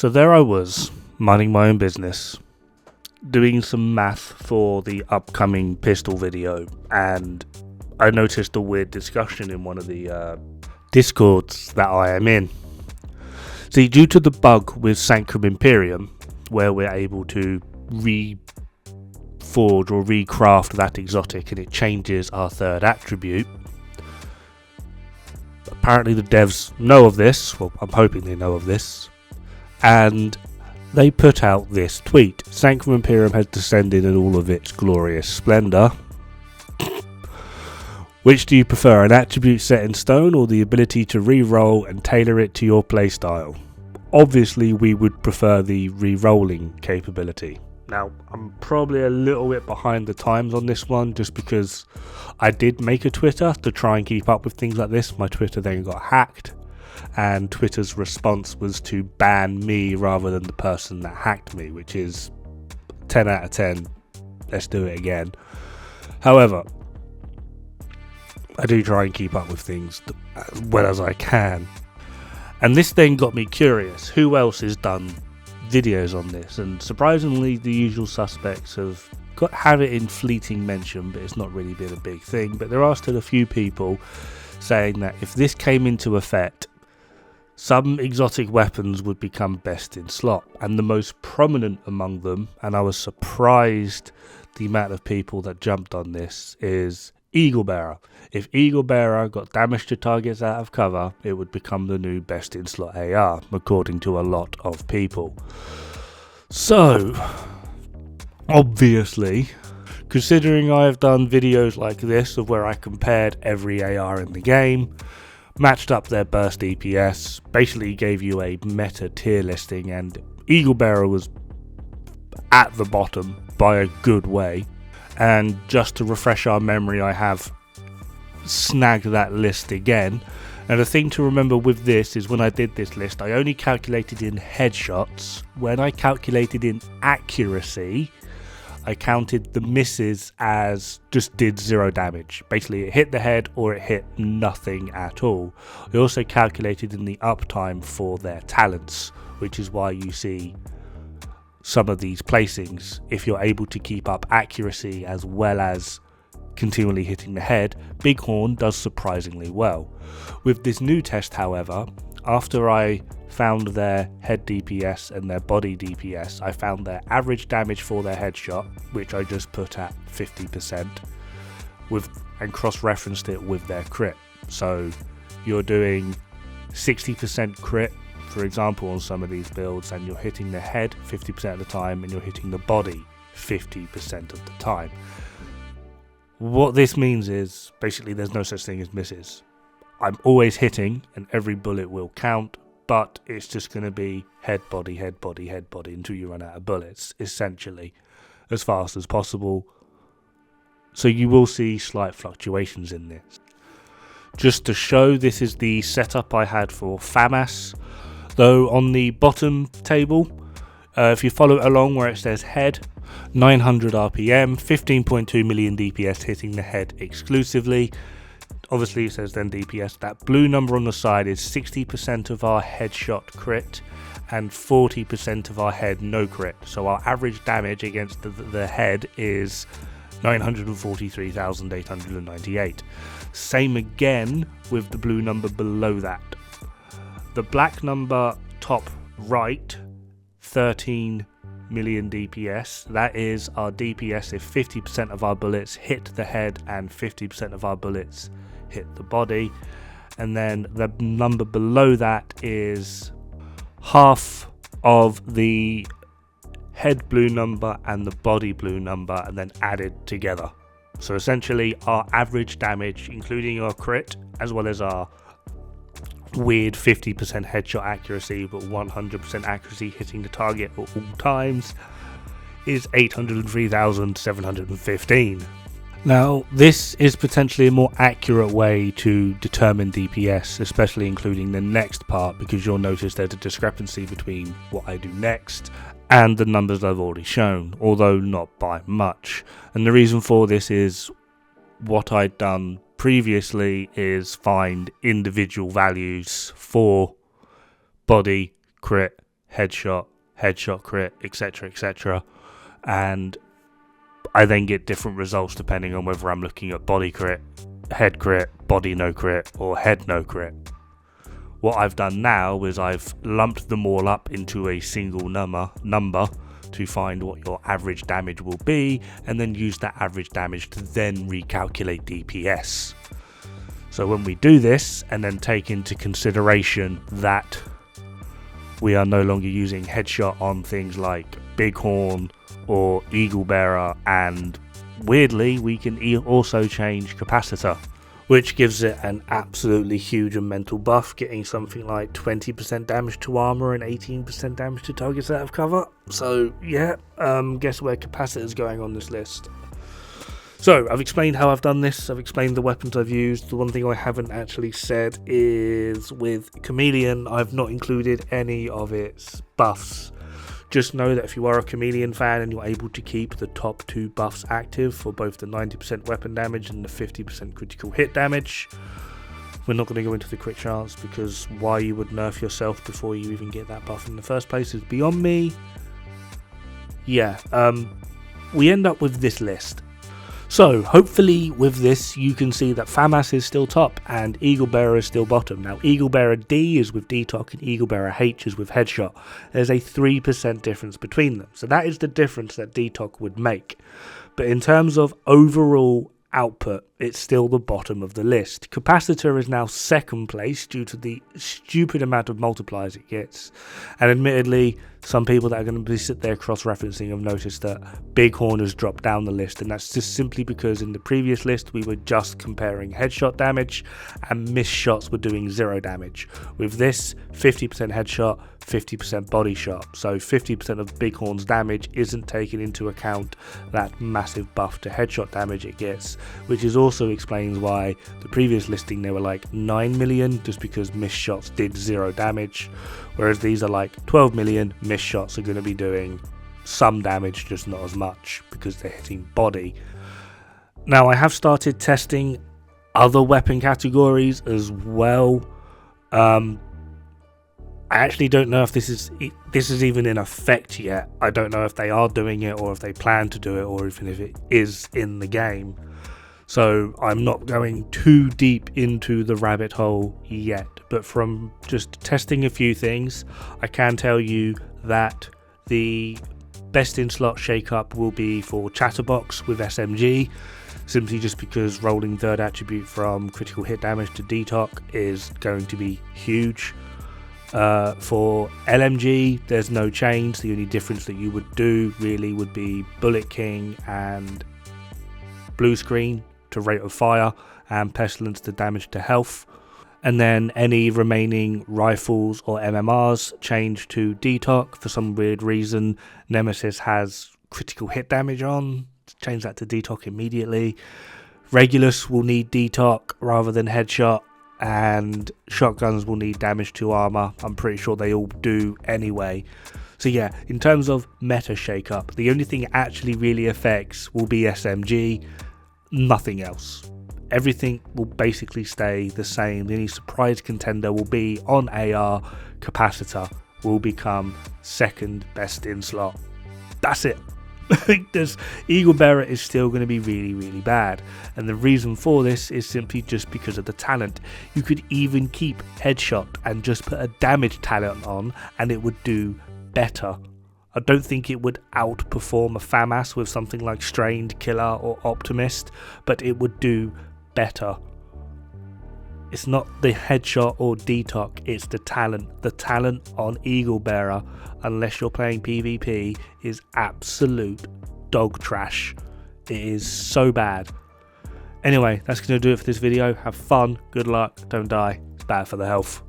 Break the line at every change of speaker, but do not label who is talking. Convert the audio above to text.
So there I was, minding my own business, doing some math for the upcoming pistol video, and I noticed a weird discussion in one of the discords that I am in. See, due to the bug with Sacrum Imperium, where we're able to reforge or recraft that exotic and it changes our third attribute, apparently the devs know of this, well, I'm hoping they know of this, and they put out this tweet. Sacrum Imperium has descended in all of its glorious splendour. Which do you prefer, an attribute set in stone or the ability to re-roll and tailor it to your playstyle? Obviously we would prefer the re-rolling capability. Now, I'm probably a little bit behind the times on this one just because I did make a Twitter to try and keep up with things like this. My Twitter then got hacked, and Twitter's response was to ban me rather than the person that hacked me, which is 10 out of 10. Let's do it again. However, I do try and keep up with things as well as I can. And this then got me curious. Who else has done videos on this? And surprisingly, the usual suspects have it in fleeting mention, but it's not really been a big thing. But there are still a few people saying that if this came into effect, some exotic weapons would become best in slot. And the most prominent among them, and I was surprised the amount of people that jumped on this, is Eagle Bearer. If Eagle Bearer got damage to targets out of cover, it would become the new best in slot AR, according to a lot of people. So, obviously, considering I have done videos like this of where I compared every AR in the game, matched up their burst DPS, basically gave you a meta tier listing, and Eagle Bearer was at the bottom by a good way. And just to refresh our memory, I have snagged that list again. And the thing to remember with this is when I did this list, I only calculated in headshots. When I calculated in accuracy, I counted the misses as just did 0 damage. Basically, it hit the head or it hit nothing at all. I also calculated in the uptime for their talents, which is why you see some of these placings. If you're able to keep up accuracy as well as continually hitting the head, Bighorn does surprisingly well. With this new test, however, after I found their head DPS and their body DPS, I found their average damage for their headshot, which I just put at 50%, and cross-referenced it with their crit. So you're doing 60% crit, for example, on some of these builds, and you're hitting the head 50% of the time and you're hitting the body 50% of the time. What this means is basically there's no such thing as misses. I'm always hitting and every bullet will count, but it's just going to be head, body, head, body, head, body until you run out of bullets, essentially, as fast as possible. So you will see slight fluctuations in this. Just to show, this is the setup I had for FAMAS. Though on the bottom table, if you follow it along where it says head, 900 RPM, 15.2 million DPS hitting the head exclusively. Obviously it says then DPS. That blue number on the side is 60% of our headshot crit and 40% of our head no crit. So our average damage against the head is 943,898. Same again with the blue number below that. The black number top right, 13 million DPS, that is our DPS if 50% of our bullets hit the head and 50% of our bullets hit the body. And then the number below that is half of the head blue number and the body blue number and then added together. So essentially our average damage, including our crit as well as our weird 50% headshot accuracy but 100% accuracy hitting the target at all times, is 803,715. Now this is potentially a more accurate way to determine DPS, especially including the next part, because you'll notice there's a discrepancy between what I do next and the numbers I've already shown, although not by much. And the reason for this is what I'd done previously is find individual values for body, crit, headshot, headshot crit, etc, etc, and I then get different results depending on whether I'm looking at body crit, head crit, body no crit, or head no crit. What I've done now is I've lumped them all up into a single number to find what your average damage will be, and then use that average damage to then recalculate DPS. So when we do this, and then take into consideration that we are no longer using headshot on things like Bighorn or Eagle Bearer, and weirdly we can also change Capacitor, which gives it an absolutely huge and mental buff, getting something like 20% damage to armor and 18% damage to targets out of cover. So yeah, guess where Capacitor is going on this list. So I've explained how I've done this, I've explained the weapons I've used. The one thing I haven't actually said is with Chameleon, I've not included any of its buffs. Just know that if you are a Chameleon fan and you're able to keep the top 2 buffs active for both the 90% weapon damage and the 50% critical hit damage, we're not going to go into the crit chance, because why you would nerf yourself before you even get that buff in the first place is beyond me. Yeah, we end up with this list. So hopefully with this you can see that Dod-Foamath is still top and Eagle Bearer is still bottom. Now Eagle Bearer D is with DTOC and Eagle Bearer H is with Headshot. There's a 3% difference between them. So that is the difference that DTOC would make. But in terms of overall output, it's still the bottom of the list. Capacitor is now second place due to the stupid amount of multipliers it gets. And admittedly, some people that are going to be sit there cross-referencing have noticed that Bighorn has dropped down the list, and that's just simply because in the previous list we were just comparing headshot damage and missed shots were doing 0 damage. With this, 50% headshot, 50% body shot, so 50% of Bighorn's damage isn't taken into account that massive buff to headshot damage it gets, which is also explains why the previous listing they were like 9 million just because missed shots did 0 damage, whereas these are like 12 million, missed shots are going to be doing some damage, just not as much because they're hitting body. Now I have started testing other weapon categories as well. I actually don't know if this is even in effect yet. I don't know if they are doing it or if they plan to do it or even if it is in the game. So I'm not going too deep into the rabbit hole yet. But from just testing a few things, I can tell you that the best in slot shake-up will be for Chatterbox with SMG. Simply just because rolling third attribute from critical hit damage to DTOC is going to be huge. For LMG, there's no change. The only difference that you would do really would be Bullet King and Blue Screen to rate of fire and Pestilence to damage to health. And then any remaining rifles or MMRs change to DTOC. For some weird reason, Nemesis has critical hit damage on. Change that to DTOC immediately. Regulus will need DTOC rather than headshot, and shotguns will need damage to armor. I'm pretty sure they all do anyway. So yeah, in terms of meta shake-up, the only thing it actually really affects will be SMG, nothing else. Everything will basically stay the same. The only surprise contender will be on AR. Capacitor will become second best in slot. That's it. This Eagle Bearer is still going to be really, really bad, and the reason for this is simply just because of the talent. You could even keep headshot and just put a damage talent on and it would do better. I don't think it would outperform a Dod-Foamath with something like Strained, Killer or Optimist, but it would do better. It's not the headshot or DTOC, it's the talent. The talent on Eagle Bearer, unless you're playing PvP, is absolute dog trash. It is so bad. Anyway, that's going to do it for this video. Have fun, good luck, don't die. It's bad for the health.